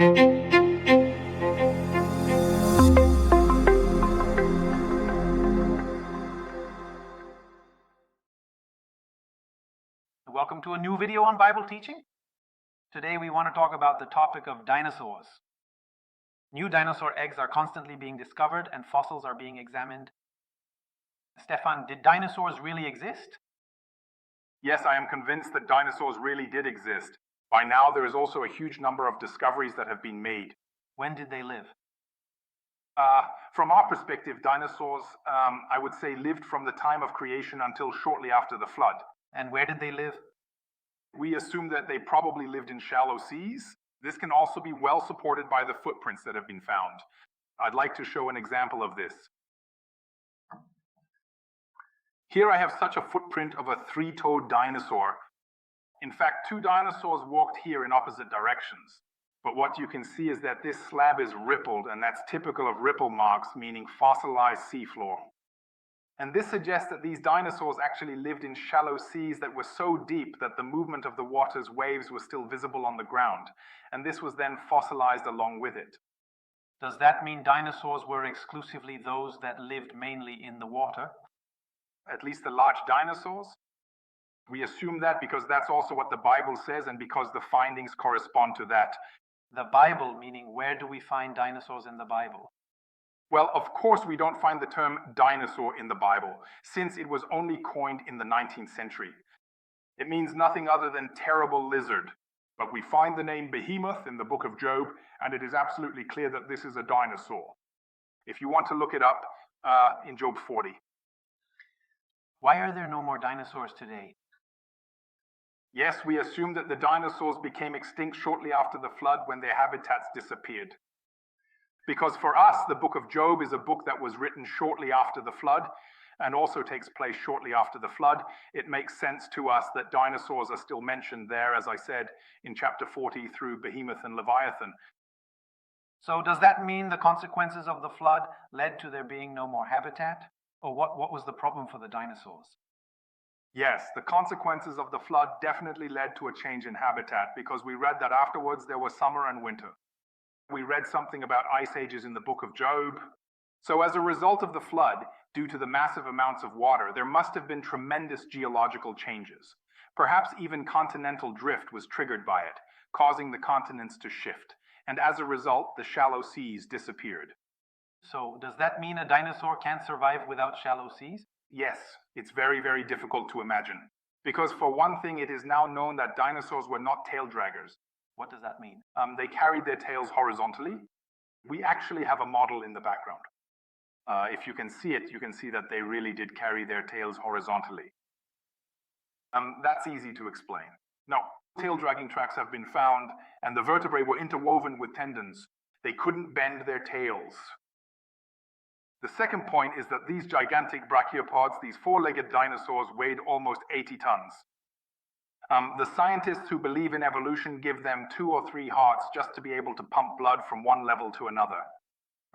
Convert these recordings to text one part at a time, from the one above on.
Welcome to a new video on Bible teaching. Today we want to talk about the topic of dinosaurs. New dinosaur eggs are constantly being discovered and fossils are being examined. Stefan, did dinosaurs really exist? Yes, I am convinced that dinosaurs really did exist. By now, there is also a huge number of discoveries that have been made. When did they live? From our perspective, dinosaurs, I would say, lived from the time of creation until shortly after the flood. And where did they live? We assume that they probably lived in shallow seas. This can also be well supported by the footprints that have been found. I'd like to show an example of this. Here I have such a footprint of a three-toed dinosaur. In fact, two dinosaurs walked here in opposite directions. But what you can see is that this slab is rippled, and that's typical of ripple marks, meaning fossilized seafloor. And this suggests that these dinosaurs actually lived in shallow seas that were so deep that the movement of the water's waves was still visible on the ground, and this was then fossilized along with it. Does that mean dinosaurs were exclusively those that lived mainly in the water? At least the large dinosaurs? We assume that because that's also what the Bible says and because the findings correspond to that. The Bible, meaning where do we find dinosaurs in the Bible? Well, of course we don't find the term dinosaur in the Bible, since it was only coined in the 19th century. It means nothing other than terrible lizard, but we find the name Behemoth in the book of Job, and it is absolutely clear that this is a dinosaur. If you want to look it up, in Job 40. Why are there no more dinosaurs today? Yes, we assume that the dinosaurs became extinct shortly after the flood when their habitats disappeared. Because for us, the book of Job is a book that was written shortly after the flood and also takes place shortly after the flood. It makes sense to us that dinosaurs are still mentioned there, as I said, in chapter 40 through Behemoth and Leviathan. So does that mean the consequences of the flood led to there being no more habitat? Or what was the problem for the dinosaurs? Yes, the consequences of the flood definitely led to a change in habitat because we read that afterwards there was summer and winter. We read something about ice ages in the book of Job. So as a result of the flood, due to the massive amounts of water, there must have been tremendous geological changes. Perhaps even continental drift was triggered by it, causing the continents to shift. And as a result, the shallow seas disappeared. So does that mean a dinosaur can't survive without shallow seas? Yes, it's very, very difficult to imagine. Because for one thing, it is now known that dinosaurs were not tail draggers. What does that mean? They carried their tails horizontally. We actually have a model in the background. If you can see it, you can see that they really did carry their tails horizontally. That's easy to explain. No, tail dragging tracks have been found, and the vertebrae were interwoven with tendons. They couldn't bend their tails. The second point is that these gigantic brachiopods, these four-legged dinosaurs, weighed almost 80 tons. The scientists who believe in evolution give them 2 or 3 hearts just to be able to pump blood from one level to another.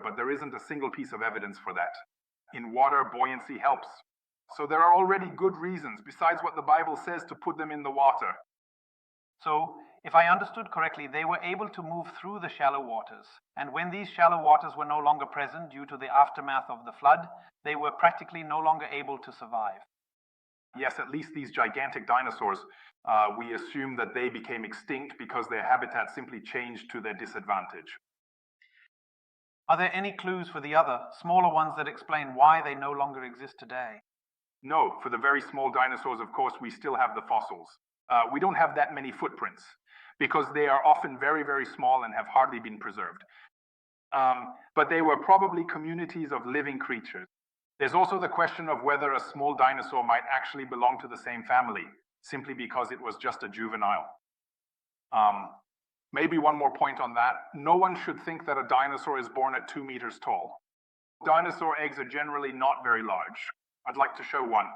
But there isn't a single piece of evidence for that. In water, buoyancy helps. So there are already good reasons, besides what the Bible says, to put them in the water. So, if I understood correctly, they were able to move through the shallow waters. And when these shallow waters were no longer present due to the aftermath of the flood, they were practically no longer able to survive. Yes, at least these gigantic dinosaurs, we assume that they became extinct because their habitat simply changed to their disadvantage. Are there any clues for the other, smaller ones that explain why they no longer exist today? No, for the very small dinosaurs, of course, we still have the fossils. We don't have that many footprints because they are often very, very small and have hardly been preserved. But they were probably communities of living creatures. There's also the question of whether a small dinosaur might actually belong to the same family, simply because it was just a juvenile. Maybe one more point on that. No one should think that a dinosaur is born at 2 meters tall. Dinosaur eggs are generally not very large. I'd like to show one.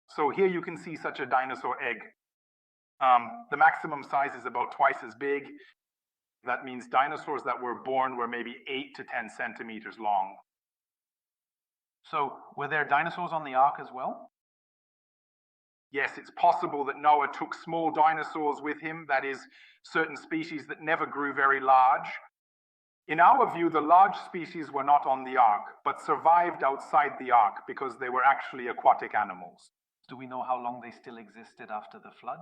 So here you can see such a dinosaur egg. The maximum size is about twice as big. That means dinosaurs that were born were maybe 8 to 10 centimeters long. So, were there dinosaurs on the ark as well? Yes, it's possible that Noah took small dinosaurs with him, that is, certain species that never grew very large. In our view, the large species were not on the ark, but survived outside the ark because they were actually aquatic animals. Do we know how long they still existed after the flood?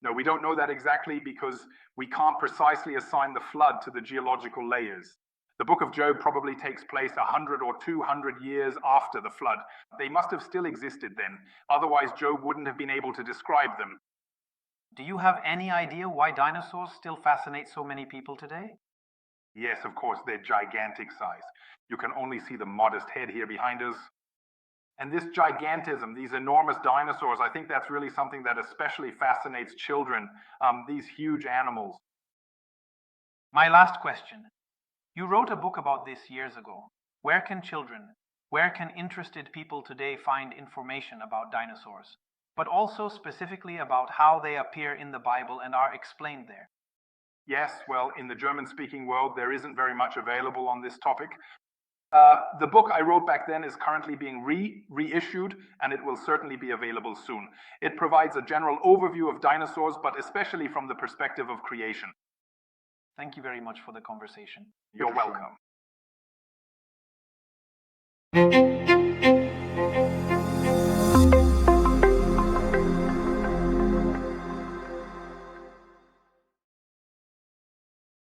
No, we don't know that exactly because we can't precisely assign the flood to the geological layers. The book of Job probably takes place 100 or 200 years after the flood. They must have still existed then, otherwise Job wouldn't have been able to describe them. Do you have any idea why dinosaurs still fascinate so many people today? Yes, of course, they're gigantic size. You can only see the modest head here behind us. And this gigantism, these enormous dinosaurs, I think that's really something that especially fascinates children, these huge animals. My last question. You wrote a book about this years ago. Where can interested people today find information about dinosaurs, but also specifically about how they appear in the Bible and are explained there? Yes, well, in the German-speaking world, there isn't very much available on this topic. The book I wrote back then is currently being reissued, and it will certainly be available soon. It provides a general overview of dinosaurs, but especially from the perspective of creation. Thank you very much for the conversation. You're welcome.